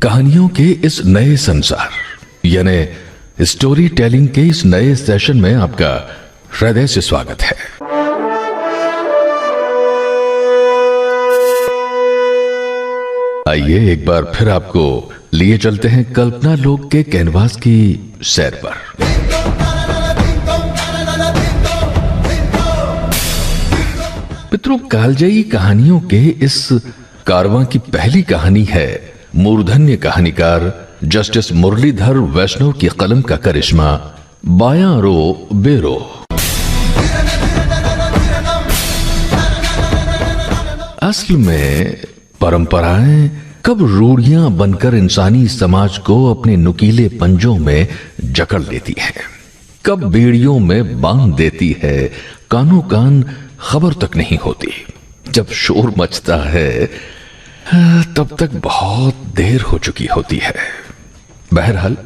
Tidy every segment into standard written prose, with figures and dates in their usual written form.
कहानियों के इस नए संसार यानी स्टोरी टेलिंग के इस नए सेशन में आपका हृदय से स्वागत है। आइए एक बार फिर आपको लिए चलते हैं कल्पना लोक के कैनवास की सैर पर। मित्रों, कालजयी कहानियों के इस कारवां की पहली कहानी है मूर्धन्य कहानीकार जस्टिस मुरलीधर वैष्णव की कलम का करिश्मा बायां रो बेरो। असल में परंपराएं कब रूढ़ियां बनकर इंसानी समाज को अपने नुकीले पंजों में जकड़ लेती हैं, कब बेड़ियों में बांध देती है, कानों कान खबर तक नहीं होती। जब शोर मचता है तब तक बहुत देर हो चुकी होती है। बहरहाल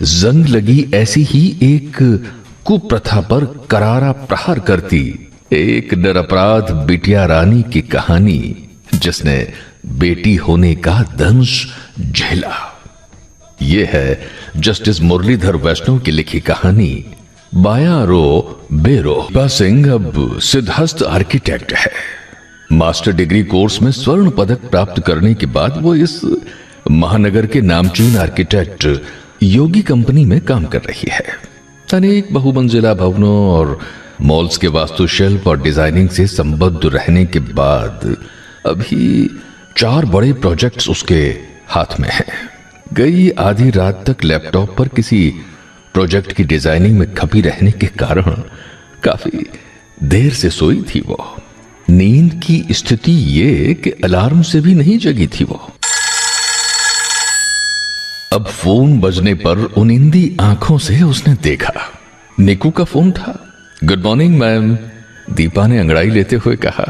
जंग लगी ऐसी ही एक कुप्रथा पर करारा प्रहार करती एक निरपराध बिटिया रानी की कहानी, जिसने बेटी होने का दंश झेला। यह है जस्टिस मुरलीधर वैष्णव की लिखी कहानी बायां रो बेरो। दीपा सिंह अब सिद्धहस्त आर्किटेक्ट है। मास्टर डिग्री कोर्स में स्वर्ण पदक प्राप्त करने के बाद वो इस महानगर के नामचीन आर्किटेक्ट योगी कंपनी में काम कर रही है। अनेक बहुमंजिला भवनों और मॉल्स के वास्तुशिल्प और डिजाइनिंग से संबद्ध रहने के बाद अभी 4 बड़े प्रोजेक्ट्स उसके हाथ में हैं। गई आधी रात तक लैपटॉप पर किसी प्रोजेक्ट की डिजाइनिंग में खपी रहने के कारण काफी देर से सोई थी वो। नींद की स्थिति ये कि अलार्म से भी नहीं जगी थी वो। अब फोन बजने पर उनिंदी आंखों से उसने देखा निकू का फोन था। गुड मॉर्निंग मैम, दीपा ने अंगड़ाई लेते हुए कहा।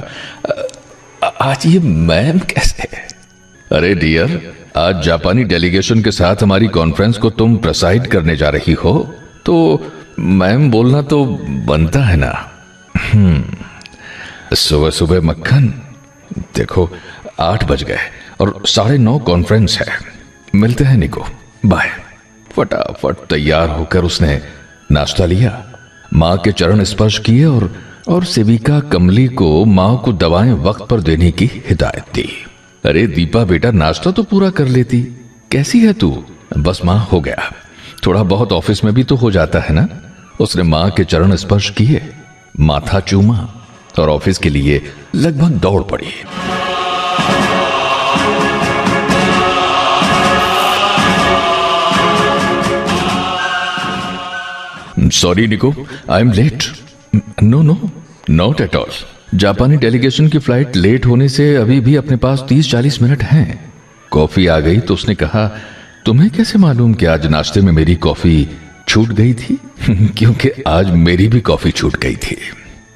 आज ये मैम कैसे? अरे डियर, आज जापानी डेलीगेशन के साथ हमारी कॉन्फ्रेंस को तुम प्रेसाइड करने जा रही हो, तो मैम बोलना तो बनता है ना। सुबह सुबह मक्खन, देखो 8 बज गए और 9:30 कॉन्फ्रेंस है। मिलते हैं निको, बाय। फटाफट तैयार होकर उसने नाश्ता लिया, माँ के चरण स्पर्श किए और सेविका कमली को माँ को दवाएं वक्त पर देने की हिदायत दी। अरे दीपा बेटा, नाश्ता तो पूरा कर लेती, कैसी है तू? बस माँ, हो गया, थोड़ा बहुत ऑफिस में भी तो हो जाता है ना। उसने माँ के चरण स्पर्श किए, माथा चूमा और ऑफिस के लिए लगभग दौड़ पड़ी। Sorry Niko, I am late. No no, not at all. जापानी डेलीगेशन की फ्लाइट लेट होने से अभी भी अपने पास 30-40 मिनट हैं। कॉफी आ गई तो उसने कहा, तुम्हें कैसे मालूम कि आज नाश्ते में मेरी कॉफी छूट गई थी? क्योंकि आज मेरी भी कॉफी छूट गई थी।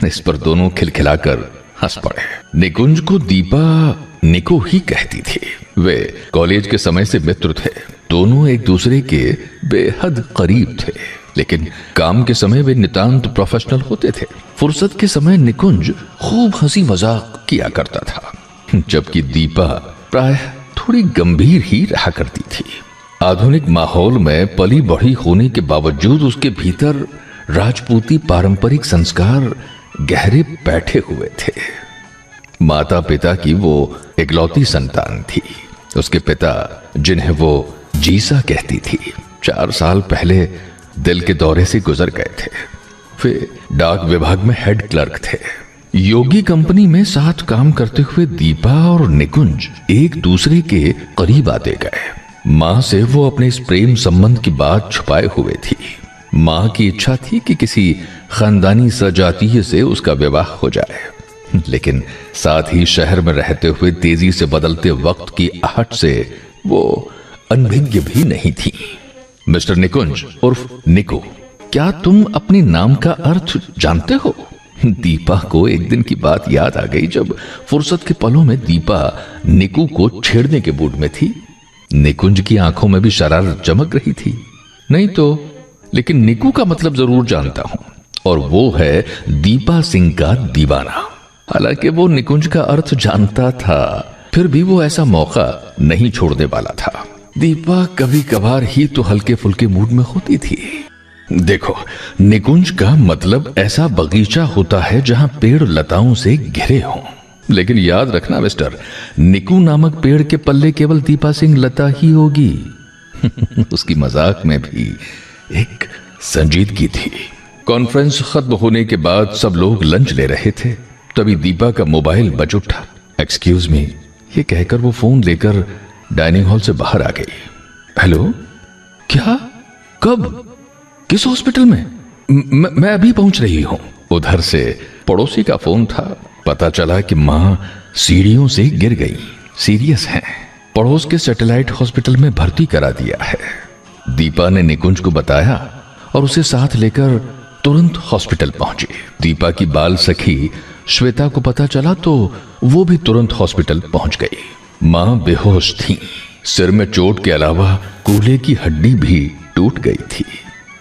इस पर दोनों खिलखिलाकर हंस पड़े। निकुंज को दीपा निको ही कहती थी। वे कॉलेज के समय से मित्र थे, दोनों एक दूसरे के बेहद करीब थे, लेकिन काम के समय वे नितांत प्रोफेशनल होते थे। फुर्सत के समय निकुंज खूब हंसी मजाक किया करता था, जबकि दीपा प्रायः थोड़ी गंभीर ही रहा करती थी। आधुनिक माहौल में पली बढ़ी होने के बावजूद उसके भीतर राजपूती पारंपरिक संस्कार गहरे बैठे हुए थे। माता पिता की वो इकलौती संतान थी। उसके पिता, जिन्हें वो जीसा कहती थी, 4 साल पहले दिल के दौरे से गुजर गए थे। वे डाक विभाग में हेड क्लर्क थे। योगी कंपनी में साथ काम करते हुए दीपा और निकुंज एक दूसरे के करीब आते गए। मां से वो अपने इस प्रेम संबंध की बात छुपाए हुए थी। मां की इच्छा थी कि किसी खानदानी सजातीय से उसका विवाह हो जाए, लेकिन साथ ही शहर में रहते हुए तेजी से बदलते वक्त की आहट से वो अनभिज्ञ भी नहीं थी। मिस्टर निकुंज उर्फ निको, क्या तुम अपने नाम का अर्थ जानते हो? दीपा को एक दिन की बात याद आ गई जब फुर्सत के पलों में दीपा निकू को छेड़ने के मूड में थी। निकुंज की आंखों में भी शरारत चमक रही थी। नहीं तो, लेकिन निकू का मतलब जरूर जानता हूं, और वो है दीपा सिंह का दीवाना। हालांकि वो निकुंज का अर्थ जानता था, फिर भी वो ऐसा मौका नहीं छोड़ने वाला था। दीपा कभी कभार ही तो हल्के फुल्के मूड में होती थी। देखो, निकुंज का मतलब ऐसा बगीचा होता है जहां पेड़ लताओं से घिरे हों। लेकिन याद रखना मिस्टर, निकू नामक पेड़ के पल्ले केवल दीपा सिंह लता ही होगी। उसकी मजाक में भी एक संजीदगी थी। कॉन्फ्रेंस खत्म होने के बाद सब लोग लंच ले रहे थे, तभी दीपा का मोबाइल बज उठा। एक्सक्यूज मी, ये कहकर वो फोन लेकर डाइनिंग हॉल से बाहर आ गई। हेलो, क्या, कब, किस हॉस्पिटल में? मैं अभी पहुंच रही हूं। उधर से पड़ोसी का फोन था। पता चला कि मां सीढ़ियों से गिर गई, सीरियस हैं, पड़ोस के सैटेलाइट हॉस्पिटल में भर्ती करा दिया है। दीपा ने निकुंज को बताया और उसे साथ लेकर तुरंत हॉस्पिटल पहुंची। दीपा की बाल सखी श्वेता को पता चला तो वो भी तुरंत हॉस्पिटल पहुंच गई। मां बेहोश थी, सिर में चोट के अलावा कूल्हे की हड्डी भी टूट गई थी।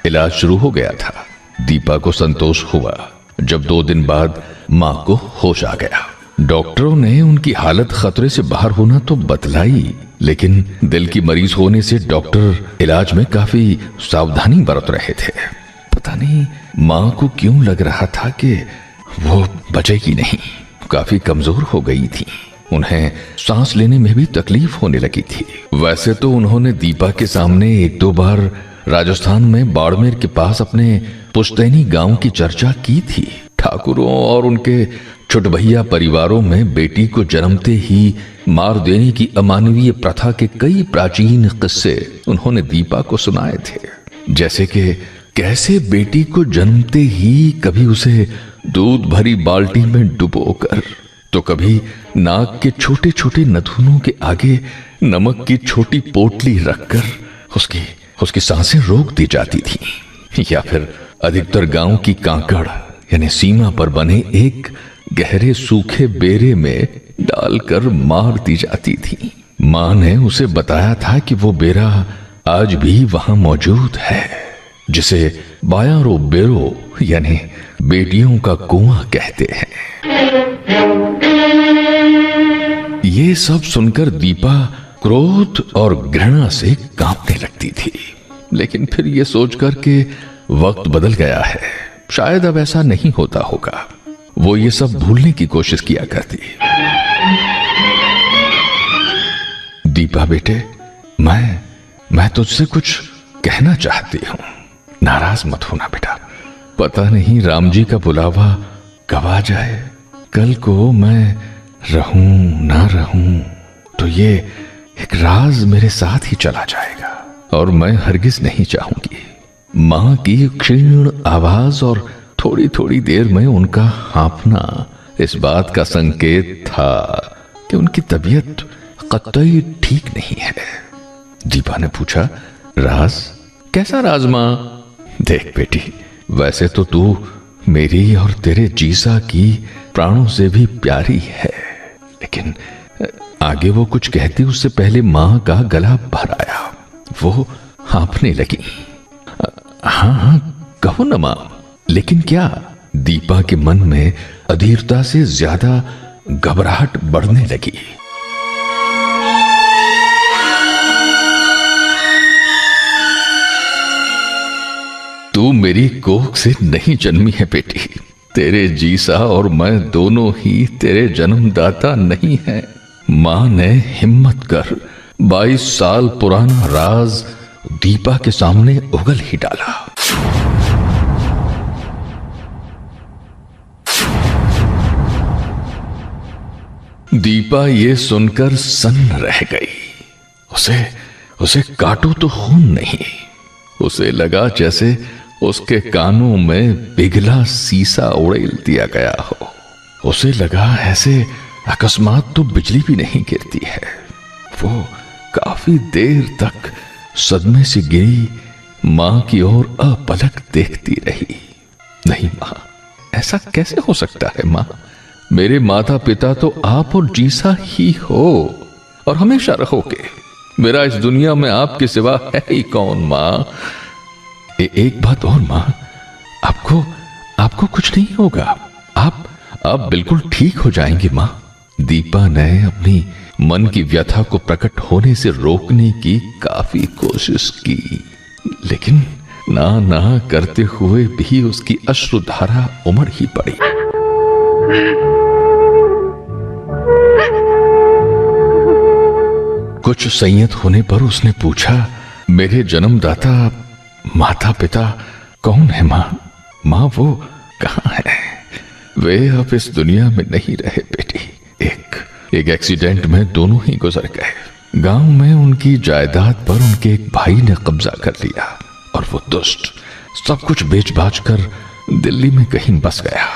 इलाज शुरू हो गया था। दीपा को संतोष हुआ जब 2 दिन बाद मां को होश आ गया। डॉक्टरों ने उनकी हालत खतरे से बाहर होना तो बतलाई, लेकिन दिल की मरीज होने से डॉक्टर इलाज में काफी सावधानी बरत रहे थे। पता नहीं मां को क्यों लग रहा था कि वो बचेगी नहीं। काफी कमजोर हो गई थी, उन्हें सांस लेने में भी तकलीफ होने लगी थी। वैसे तो उन्होंने दीपा के सामने 1-2 बार राजस्थान में बाड़मेर के पास अपने पुश्तैनी गांव की चर्चा की थी। ठाकुरों और उनके छुटभैया परिवारों में बेटी को जन्मते ही मार देने की अमानवीय प्रथा के कई प्राचीन किस्से उन्होंने दीपा को सुनाए थे। जैसे कि कैसे बेटी को जन्मते ही कभी उसे दूध भरी बाल्टी में डुबोकर, तो कभी नाक के छोटे छोटे नथुनों के आगे नमक की छोटी पोटली रखकर उसकी सांसें रोक दी जाती थी, या फिर अधिकतर गांव की कांकड़ यानी सीमा पर बने एक गहरे सूखे बेरे में डालकर मार दी जाती थी। मां ने उसे बताया था कि वो बेरा आज भी वहां मौजूद है, जिसे बायारो बेरो यानी बेटियों का कुआं कहते हैं। ये सब सुनकर दीपा क्रोध और घृणा से कांपने लगती थी, लेकिन फिर ये सोचकर कि वक्त बदल गया है, शायद अब ऐसा नहीं होता होगा, वो ये सब भूलने की कोशिश किया करती। दीपा बेटे, मैं तुझसे कुछ कहना चाहती हूं, नाराज मत होना बेटा। पता नहीं राम जी का बुलावा कब आ जाए। कल को मैं रहूं ना रहूं तो ये एक राज मेरे साथ ही चला जाएगा, और मैं हरगिज नहीं चाहूंगी। मां की क्षीण आवाज और थोड़ी थोड़ी देर में उनका हाँफना इस बात का संकेत था कि उनकी तबीयत कतई ठीक नहीं है। दीपा ने पूछा, राज? कैसा राज मां? देख बेटी, वैसे तो तू मेरी और तेरे जीसा की प्राणों से भी प्यारी है, लेकिन आगे वो कुछ कहती उससे पहले मां का गला भर आया। वो हाँफने लगी। हाँ, कहो ना मां, लेकिन क्या? दीपा के मन में अधीरता से ज्यादा घबराहट बढ़ने लगी। तू मेरी कोख से नहीं जन्मी है बेटी, तेरे जीसा और मैं दोनों ही तेरे जन्मदाता नहीं हैं। मां ने हिम्मत कर 22 साल पुराना राज दीपा के सामने उगल ही डाला। दीपा ये सुनकर सन्न रह गई। उसे काटो तो खून नहीं। उसे लगा जैसे उसके कानों में पिघला सीसा उड़ेल दिया गया हो। उसे लगा ऐसे अकस्मात तो बिजली भी नहीं गिरती है। वो काफी देर तक सदमे से गिरी मां की ओर अपलक देखती रही। नहीं मां, ऐसा कैसे हो सकता है मां? मेरे माता पिता तो आप और जीसा ही हो और हमेशा रहोगे। मेरा इस दुनिया में आपके सिवा है ही कौन मां? एक बात और मां, आपको कुछ नहीं होगा। आप बिल्कुल ठीक हो जाएंगी मां। दीपा ने अपनी मन की व्यथा को प्रकट होने से रोकने की काफी कोशिश की, लेकिन ना करते हुए भी उसकी अश्रुधारा उमड़ ही पड़ी। कुछ संयत होने पर उसने पूछा, मेरे जन्मदाता माता पिता कौन है मां? मां वो कहां है? वे अब इस दुनिया में नहीं रहे बेटी। एक एक्सीडेंट में दोनों ही गुजर गए। गांव में उनकी जायदाद पर उनके एक भाई ने कब्जा कर लिया और वो दुष्ट सब कुछ बेच बाच कर दिल्ली में कहीं बस गया।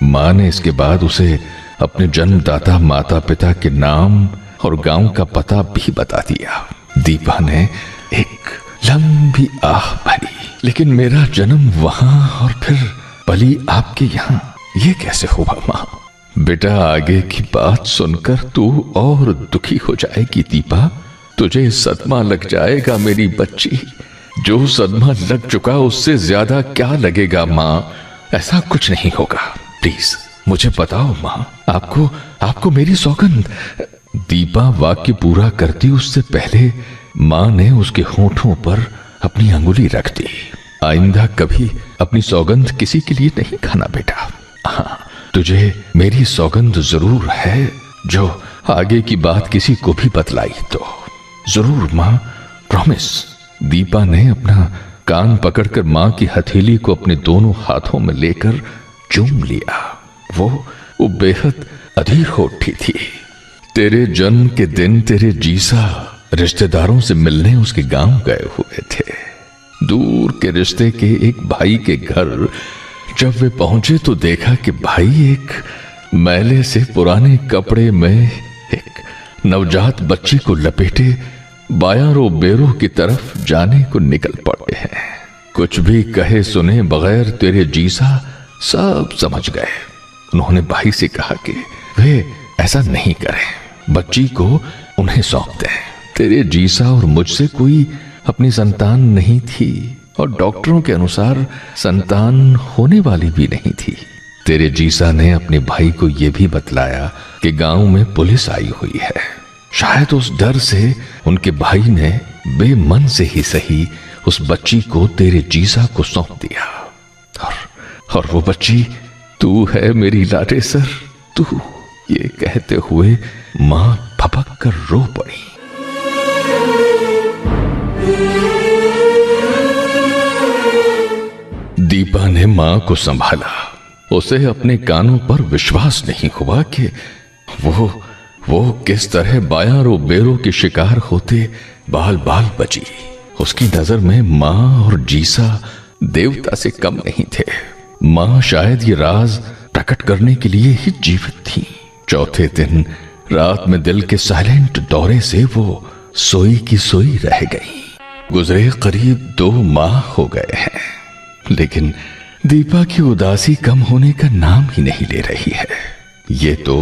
मां ने इसके बाद उसे अपने जन्मदाता माता पिता के नाम और गांव का पता भी बता दिया। दीपा ने एक लंबी आह भरी, लेकिन मेरा जन्म वहां और फिर पली आपके यहां, ये कैसे हुआ मां? बेटा, आगे की बात सुनकर तू और दुखी हो जाएगी दीपा। तुझे सदमा लग जाएगा मेरी बच्ची। जो सदमा लग चुका उससे ज्यादा क्या लगेगा मां? ऐसा कुछ नहीं होगा, प्लीज मुझे बताओ मां। आपको मेरी सौगंध। दीपा वाक्य पूरा करती उससे पहले मां ने उसके होठों पर अपनी अंगुली रख दी। आइंदा कभी अपनी सौगंध किसी के लिए नहीं खाना बेटा। हाँ, तुझे मेरी सौगंध जरूर है, जो आगे की बात किसी को भी बतलाई तो जरूर मां, प्रॉमिस। दीपा ने अपना कान पकड़कर मां की हथेली को अपने दोनों हाथों में लेकर चूम लिया। वो बेहद अधीर हो उठी थी। तेरे जन्म के दिन तेरे जीसा रिश्तेदारों से मिलने उसके गांव गए हुए थे। दूर के रिश्ते के एक भाई के घर जब वे पहुंचे तो देखा कि भाई एक मैले से पुराने कपड़े में एक नवजात बच्ची को लपेटे बायारो बेरो की तरफ जाने को निकल पड़े हैं। कुछ भी कहे सुने बगैर तेरे जीसा सब समझ गए। उन्होंने भाई से कहा कि वे ऐसा नहीं करें, बच्ची को उन्हें सौंप दें। तेरे जीसा और मुझसे कोई अपनी संतान नहीं थी और डॉक्टरों के अनुसार संतान होने वाली भी नहीं थी। तेरे जीसा ने अपने भाई को यह भी बतलाया कि गांव में पुलिस आई हुई है। शायद उस डर से उनके भाई ने बेमन से ही सही उस बच्ची को तेरे जीसा को सौंप दिया। और वो बच्ची तू है मेरी लाडेसर, तू। ये कहते हुए मां फपक कर रो पड़ी। दीपा ने मां को संभाला। उसे अपने कानों पर विश्वास नहीं हुआ कि वो किस तरह बायारो बेरो के शिकार होते बाल बाल बची। उसकी नजर में मां और जीसा देवता से कम नहीं थे। मां शायद ये राज प्रकट करने के लिए ही जीवित थी। चौथे दिन रात में दिल के साइलेंट दौरे से वो सोई की सोई रह गई। गुजरे करीब 2 माह हो गए हैं, लेकिन दीपा की उदासी कम होने का नाम ही नहीं ले रही है। ये तो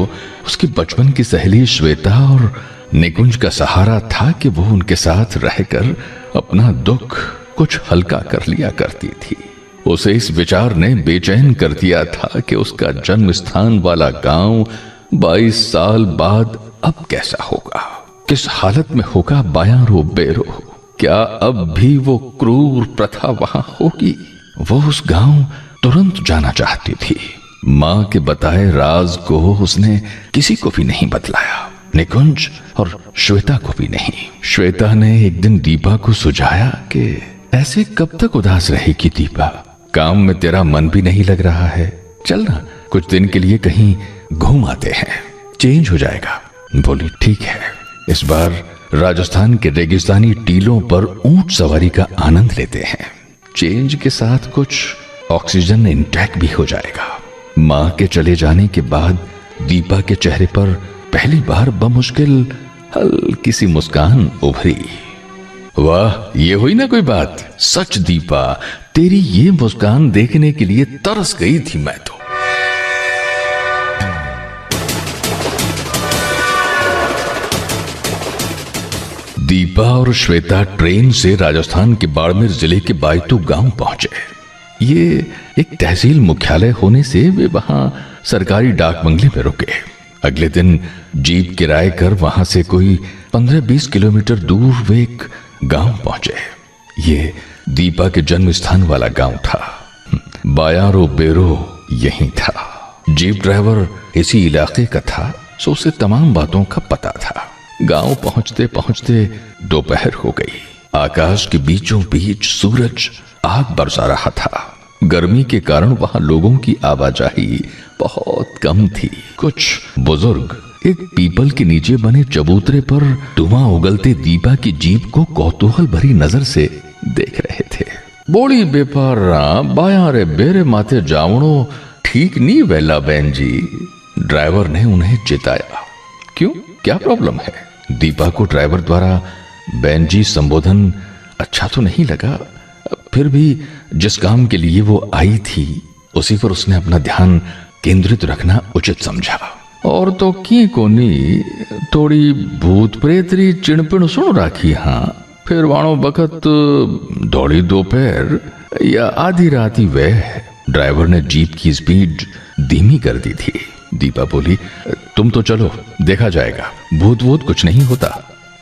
उसकी बचपन की सहेली श्वेता और निकुंज का सहारा था कि वो उनके साथ रहकर अपना दुख कुछ हल्का कर लिया करती थी। उसे इस विचार ने बेचैन कर दिया था कि उसका जन्म स्थान वाला गांव 22 साल बाद अब कैसा होगा, किस हालत में होगा बायारो बेरो। क्या अब भी वो क्रूर प्रथा वहां होगी? वो उस गांव तुरंत जाना चाहती थी। मां के बताए राज को उसने किसी को भी नहीं बतलाया, निकुंज और श्वेता को भी नहीं। श्वेता ने एक दिन दीपा को सुझाया कि ऐसे कब तक उदास रहेगी दीपा? काम में तेरा मन भी नहीं लग रहा है, चल ना कुछ दिन के लिए कहीं घूम आते हैं, चेंज हो जाएगा। बोली ठीक है, इस बार राजस्थान के रेगिस्तानी टीलों पर ऊंट सवारी का आनंद लेते हैं। चेंज के साथ कुछ ऑक्सीजन इंटेक भी हो जाएगा। मां के चले जाने के बाद दीपा के चेहरे पर पहली बार बमुश्किल हल्की सी मुस्कान उभरी। वाह, ये हुई ना कोई बात। सच दीपा, तेरी ये मुस्कान देखने के लिए तरस गई थी मैं तो। दीपा और श्वेता ट्रेन से राजस्थान के बाड़मेर जिले के बायतू गांव पहुंचे। ये एक तहसील मुख्यालय होने से वे वहां सरकारी डाक बंगले में रुके। अगले दिन जीप किराए कर वहां से कोई 15-20 किलोमीटर दूर वे एक गांव पहुंचे। ये दीपा के जन्म स्थान वाला गांव था। बायारो बेरो यही था। जीप ड्राइवर इसी इलाके का था, सो उसे तमाम बातों का पता था। गांव पहुंचते पहुंचते दोपहर हो गई। आकाश के बीचों बीच सूरज आग बरसा रहा था। गर्मी के कारण वहां लोगों की आवाजाही बहुत कम थी। कुछ बुजुर्ग एक पीपल के नीचे बने चबूतरे पर धुआं उगलते दीपा की जीप को कौतूहल भरी नजर से देख रहे थे। बोली बेपार बाया रे बेरे माथे जावणो ठीक नहीं वेला बहन जी, ड्राइवर ने उन्हें चिताया। क्यों, क्या प्रॉब्लम है? दीपा को ड्राइवर द्वारा बहन जी संबोधन अच्छा तो नहीं लगा, फिर भी जिस काम के लिए वो आई थी उसी पर उसने अपना ध्यान केंद्रित रखना उचित समझा। और तो की कोनी थोड़ी भूत प्रेतरी चिणपिण सुन राखी। हाँ, फिर वाणो बखत दौड़ी दोपहर या आधी रात ही वह। ड्राइवर ने जीप की स्पीड धीमी कर दी थी। दीपा बोली, तुम तो चलो, देखा जाएगा, भूत वूत कुछ नहीं होता।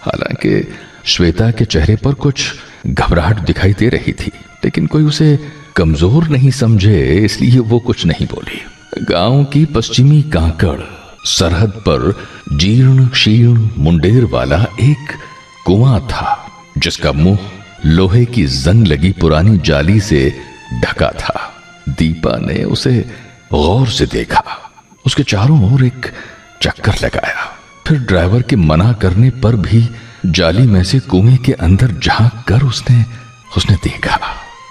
हालांकि श्वेता के चेहरे पर कुछ घबराहट दिखाई दे रही थी, लेकिन कोई उसे कमजोर नहीं समझे इसलिए वो कुछ नहीं बोली। गांव की पश्चिमी कांकड़ सरहद पर जीर्ण शीर्ण मुंडेर वाला एक कुआं था, जिसका मुंह लोहे की जंग लगी पुरानी जाली से ढका था। दीपा ने उसे गौर से देखा। उसके चारों ओर एक चक्कर लगाया, फिर ड्राइवर के मना करने पर भी जाली में से कुएं के अंदर झांक कर उसने देखा।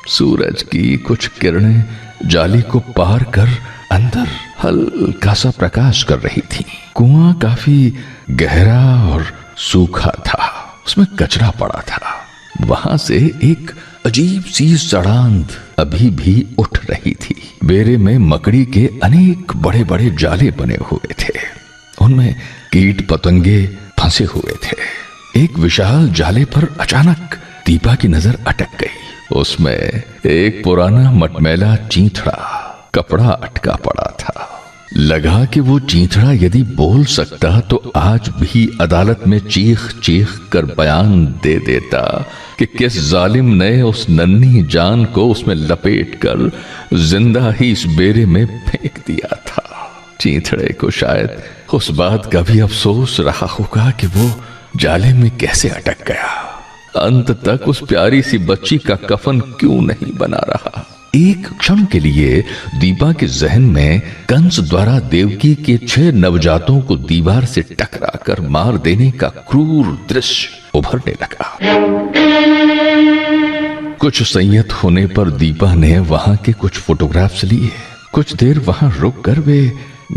सूरज की कुछ किरणें जाली को पार कर अंदर हल्का सा प्रकाश कर रही थी। कुआं काफी गहरा और सूखा था, उसमें कचरा पड़ा था। वहां से एक अजीब सी सड़ांध अभी भी उठ रही थी। बेरे में मकड़ी के अनेक बड़े बड़े जाले बने हुए थे, उनमें कीट पतंगे फंसे हुए थे। एक विशाल जाले पर अचानक दीपा की नजर अटक गई। उसमें एक पुराना मटमैला चींथड़ा कपड़ा अटका पड़ा था। लगा कि वो चींथड़ा यदि बोल सकता तो आज भी अदालत में चीख चीख कर बयान दे देता कि किस जालिम ने उस नन्ही जान को उसमें लपेट कर जिंदा ही इस बेरे में फेंक दिया था। चींथड़े को शायद उस बात का भी अफसोस रहा होगा कि वो जाले में कैसे अटक गया। अंत तक उस प्यारी सी बच्ची का कफन क्यों नहीं बना रहा। एक क्षण के लिए दीपा के जहन में कंस द्वारा देवकी के 6 नवजातों को दीवार से टकरा कर मार देने का क्रूर दृश्य उभरने लगा। कुछ संयत होने पर दीपा ने वहां के कुछ फोटोग्राफ्स लिए। कुछ देर वहां रुक कर वे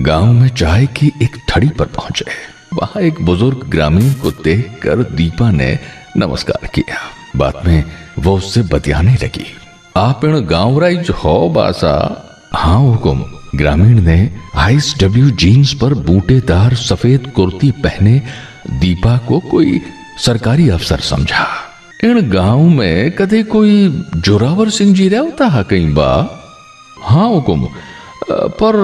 गांव में चाय की एक थड़ी पर पहुंचे। वहां एक बुजुर्ग ग्रामीण को देखकर दीपा ने नमस्कार किया। बाद में वो उससे बतियाने लगी। आप इन गांव राइज हो बासा? हाँ हुकुम। ग्रामीण ने आइस डब्ल्यू जीन्स पर बूटेदार सफेद कुर्ती पहने दीपा को कोई सरकारी अफसर समझा। इन गांव में कदे कोई जोरावर सिंह जी रहता है कहीं बा? हाँ हुकुम, पर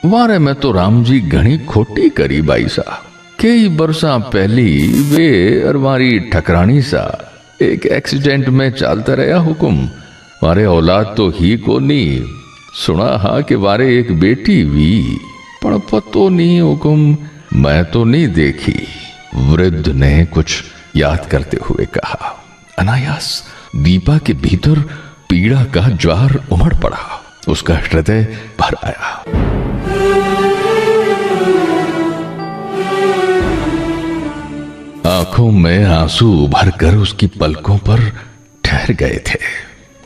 वारे में तो राम जी घनी खोटी करी बाई सा। कई बरसा पहली वे अरवारी ठकरानी सा एक एक्सीडेंट में चलता रहा हुकुम। वारे औलाद तो ही को नहीं सुना हा कि वारे एक बेटी हुई, पर पतो नहीं हुकुम, मैं तो नहीं देखी। वृद्ध ने कुछ याद करते हुए कहा। अनायास दीपा के भीतर पीड़ा का ज्वार उमड़ पड़ा। उसका हृदय भर आया। आंखों में आंसू भरकर उसकी पलकों पर ठहर गए थे।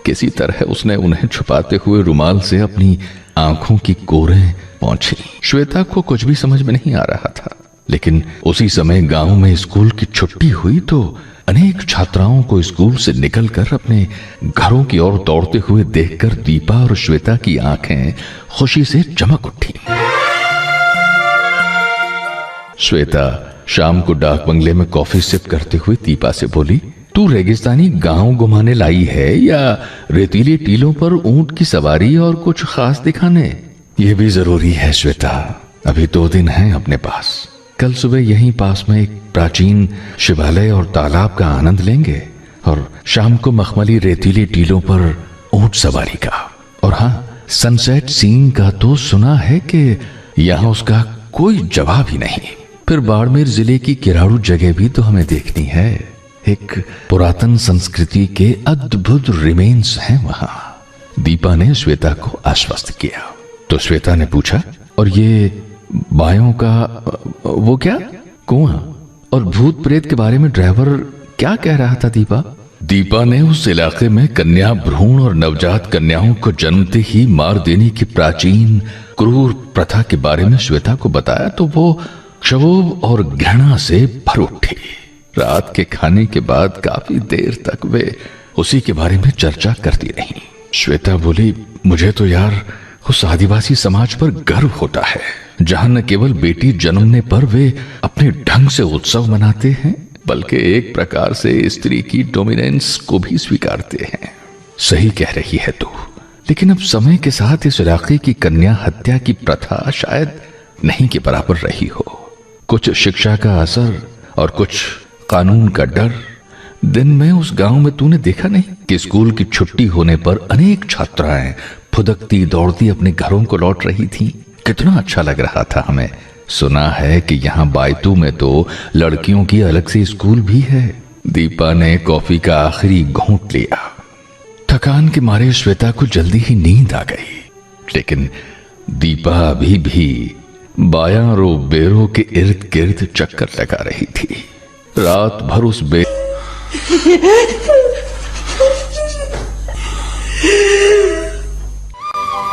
किसी तरह उसने उन्हें छुपाते हुए रुमाल से अपनी आंखों की कोरें पोंछी। श्वेता को कुछ भी समझ में नहीं आ रहा था, लेकिन उसी समय गांव में स्कूल की छुट्टी हुई तो अनेक छात्राओं को स्कूल से निकलकर अपने घरों की ओर दौड़ते हुए देखकर दीपा और श्वेता की आंखें खुशी से चमक उठी। श्वेता शाम को डाक बंगले में कॉफी सिप करते हुए दीपा से बोली, तू रेगिस्तानी गांव घुमाने लाई है या रेतीली टीलों पर ऊंट की सवारी और कुछ खास दिखाने? यह भी जरूरी है श्वेता, अभी 2 दिन हैं अपने पास। कल सुबह यहीं पास में एक प्राचीन शिवालय और तालाब का आनंद लेंगे और शाम को मखमली रेतीली टीलों पर ऊंट सवारी का। और हाँ, सनसेट सीन का तो सुना है कि यहां उसका कोई जवाब ही नहीं। फिर बाड़मेर जिले की किराड़ू जगह भी तो हमें देखनी है। एक पुरातन संस्कृति के अद्भुत रिमेन्स हैं वहां। दीपा ने श्वेता को आश्वस्त किया। तो श्वेता ने पूछा, और ये बायों का वो क्या कुआं और भूत प्रेत के बारे में ड्राइवर क्या कह रहा था दीपा? दीपा ने उस इलाके में कन्या भ्रूण और नवजात कन्याओं को जन्मते ही मार देने की प्राचीन क्रूर प्रथा के बारे में श्वेता को बताया तो वो क्षोभ और घृणा से भर उठी। रात के खाने के बाद काफी देर तक वे उसी के बारे में चर्चा करती रही। श्वेता बोली, मुझे तो यार उस आदिवासी समाज पर गर्व होता है जहां न केवल बेटी जन्मने पर वे अपने ढंग से उत्सव मनाते हैं बल्कि एक प्रकार से स्त्री की डोमिनेंस को भी स्वीकारते हैं। सही कह रही है तू, लेकिन अब समय के साथ इस इलाके की कन्या हत्या की प्रथा शायद नहीं के बराबर रही हो। कुछ शिक्षा का असर और कुछ कानून का डर। दिन में उस गांव में तूने देखा नहीं कि स्कूल की छुट्टी होने पर अनेक छात्राएं फुदकती दौड़ती अपने घरों को लौट रही थीं। कितना अच्छा लग रहा था हमें। सुना है कि यहाँ बायतू में तो लड़कियों की अलग से स्कूल भी है। दीपा ने कॉफी का आखिरी घूंट लिया। थकान के मारे श्वेता को जल्दी ही नींद आ गई, लेकिन दीपा अभी भी बायारो बेरो के इर्द गिर्द चक्कर लगा रही थी। रात भर उस बाद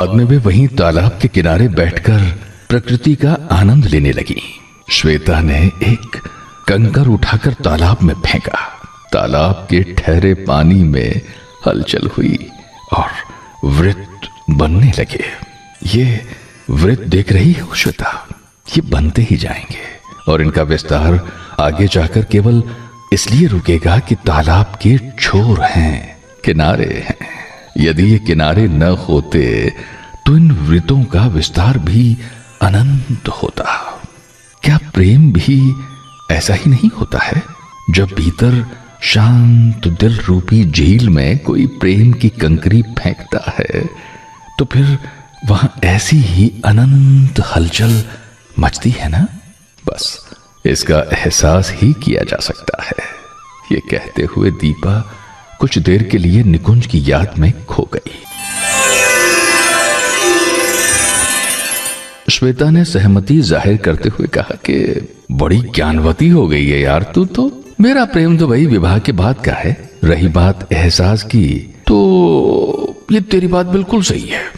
में वे वहीं तालाब के किनारे बैठकर प्रकृति का आनंद लेने लगी। श्वेता ने एक कंकर उठाकर तालाब में फेंका। तालाब के ठहरे पानी में हलचल हुई और वृत्त बनने लगे। ये वृत्त देख रही हो श्वेता, ये बनते ही जाएंगे और इनका विस्तार आगे जाकर केवल इसलिए रुकेगा कि तालाब के छोर हैं, किनारे हैं। यदि ये किनारे न होते तो इन वृत्तों का विस्तार भी अनंत होता। क्या प्रेम भी ऐसा ही नहीं होता है? जब भीतर शांत दिल रूपी झील में कोई प्रेम की कंकरी फेंकता है तो फिर वहां ऐसी ही अनंत हलचल मचती है ना। बस इसका एहसास ही किया जा सकता है। ये कहते हुए दीपा कुछ देर के लिए निकुंज की याद में खो गई। श्वेता ने सहमति जाहिर करते हुए कहा कि बड़ी ज्ञानवती हो गई है यार तू तो। मेरा प्रेम तो भाई विवाह के बाद का है। रही बात एहसास की तो ये तेरी बात बिल्कुल सही है।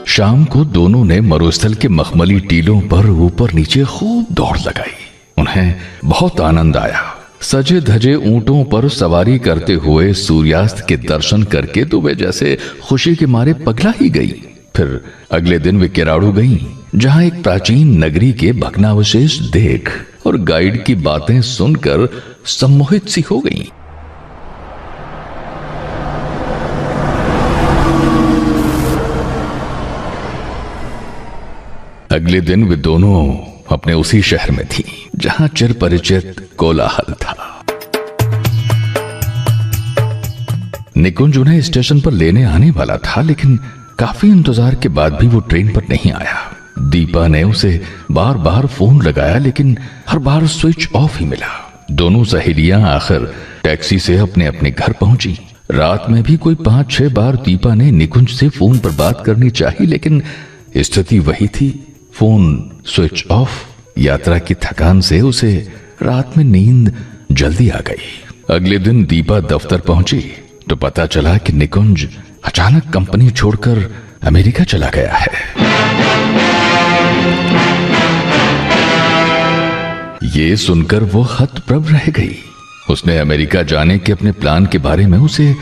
शाम को दोनों ने मरुस्थल के मखमली टीलों पर ऊपर नीचे खूब दौड़ लगाई। उन्हें बहुत आनंद आया। सजे धजे ऊंटों पर सवारी करते हुए सूर्यास्त के दर्शन करके तो वे जैसे खुशी के मारे पगला ही गई। फिर अगले दिन वे किराड़ू गईं, जहां एक प्राचीन नगरी के भग्नावशेष देख और गाइड की बातें सुनकर सम्मोहित सी हो गईं। अगले दिन वे दोनों अपने उसी शहर में थी जहां चिर परिचित कोलाहल था। निकुंज उन्हें स्टेशन पर लेने आने वाला था, लेकिन काफी इंतजार के बाद भी वो ट्रेन पर नहीं आया। दीपा ने उसे बार बार फोन लगाया, लेकिन हर बार स्विच ऑफ ही मिला। दोनों सहेलियां आखिर टैक्सी से अपने अपने घर पहुंची। रात में भी कोई 5-6 बार दीपा ने निकुंज से फोन पर बात करनी चाहिए, लेकिन स्थिति वही थी, फोन स्विच ऑफ। यात्रा की थकान से उसे रात में नींद जल्दी आ गई। अगले दिन दीपा दफ्तर पहुंची तो पता चला कि निकुंज अचानक कंपनी छोड़कर अमेरिका चला गया है। ये सुनकर वो हतप्रभ रह गई। उसने अमेरिका जाने के अपने प्लान के बारे में उसे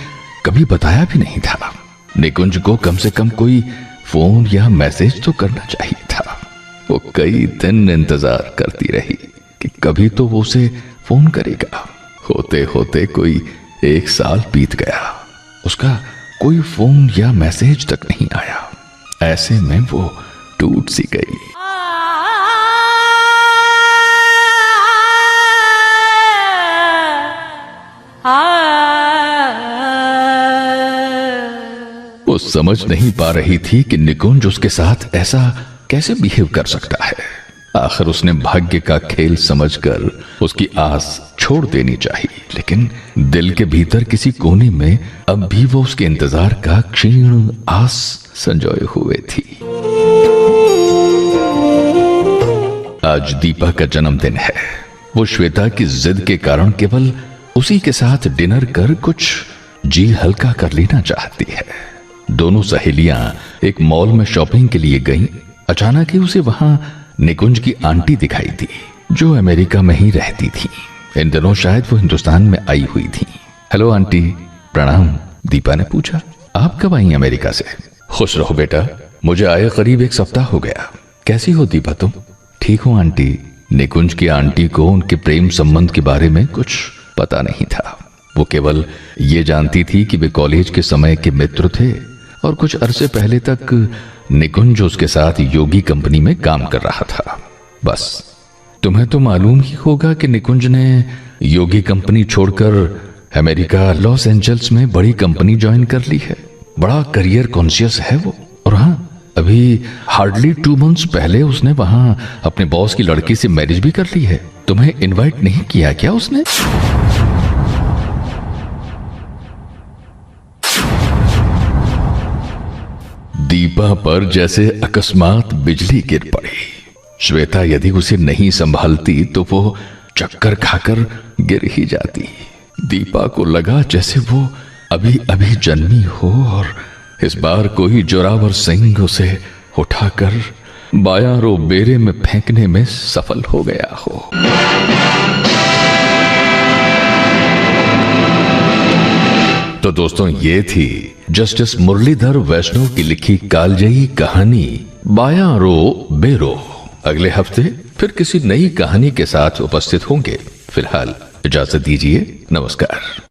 कभी बताया भी नहीं था। निकुंज को कम से कम कोई फोन या मैसेज तो करना चाहिए था। वो कई दिन इंतजार करती रही कि कभी तो वो उसे फोन करेगा। होते होते कोई 1 साल बीत गया। उसका कोई फोन या मैसेज तक नहीं आया। ऐसे में वो टूट सी गई। वो समझ नहीं पा रही थी कि निकुंज उसके साथ ऐसा कैसे बिहेव कर सकता है। आखिर उसने भाग्य का खेल समझकर उसकी आस छोड़ देनी चाहिए, लेकिन दिल के भीतर किसी कोने में अब भी वो उसके इंतजार का क्षीण आस संजोए हुए थी। आज दीपा का जन्मदिन है। वो श्वेता की जिद के कारण केवल उसी के साथ डिनर कर कुछ जी हल्का कर लेना चाहती है। दोनों सहेलियां एक मॉल में शॉपिंग के लिए गईं। अचानक ही उसे वहां निकुंज की आंटी दिखाई दी, जो अमेरिका में ही रहती थी। इन दिनों शायद वो हिंदुस्तान में आई हुई थी। Hello aunty. प्रणाम, दीपा ने पूछा। आप कब आई अमेरिका से? खुश रहो बेटा, मुझे आए करीब 1 सप्ताह हो गया। कैसी हो दीपा तुम? ठीक हूं आंटी। निकुंज की आंटी को उनके प्रेम संबंध के बारे में कुछ पता नहीं था। वो केवल ये जानती थी कि वे कॉलेज के समय के मित्र थे और कुछ अरसे पहले तक निकुंज उसके साथ योगी कंपनी में काम कर रहा था। बस। तुम्हें तो मालूम ही होगा कि निकुंज ने योगी कंपनी छोड़कर अमेरिका लॉस एंजल्स में बड़ी कंपनी ज्वाइन कर ली है। बड़ा करियर कॉन्शियस है वो। और हाँ, अभी हार्डली 2 मंथ्स पहले उसने वहां अपने बॉस की लड़की से मैरिज भी कर ली है। तुम्हें इनवाइट नहीं किया क्या उसने? दीपा पर जैसे अकस्मात बिजली गिर पड़ी। श्वेता यदि उसे नहीं संभालती तो वो चक्कर खाकर गिर ही जाती। दीपा को लगा जैसे वो अभी अभी जन्मी हो और इस बार कोई जोरावर सिंह उसे उठाकर बायां बेरे में फेंकने में सफल हो गया हो। तो दोस्तों, ये थी जस्टिस मुरलीधर वैष्णव की लिखी कालजयी कहानी बायां रो बेरो। अगले हफ्ते फिर किसी नई कहानी के साथ उपस्थित होंगे। फिलहाल इजाजत दीजिए। नमस्कार।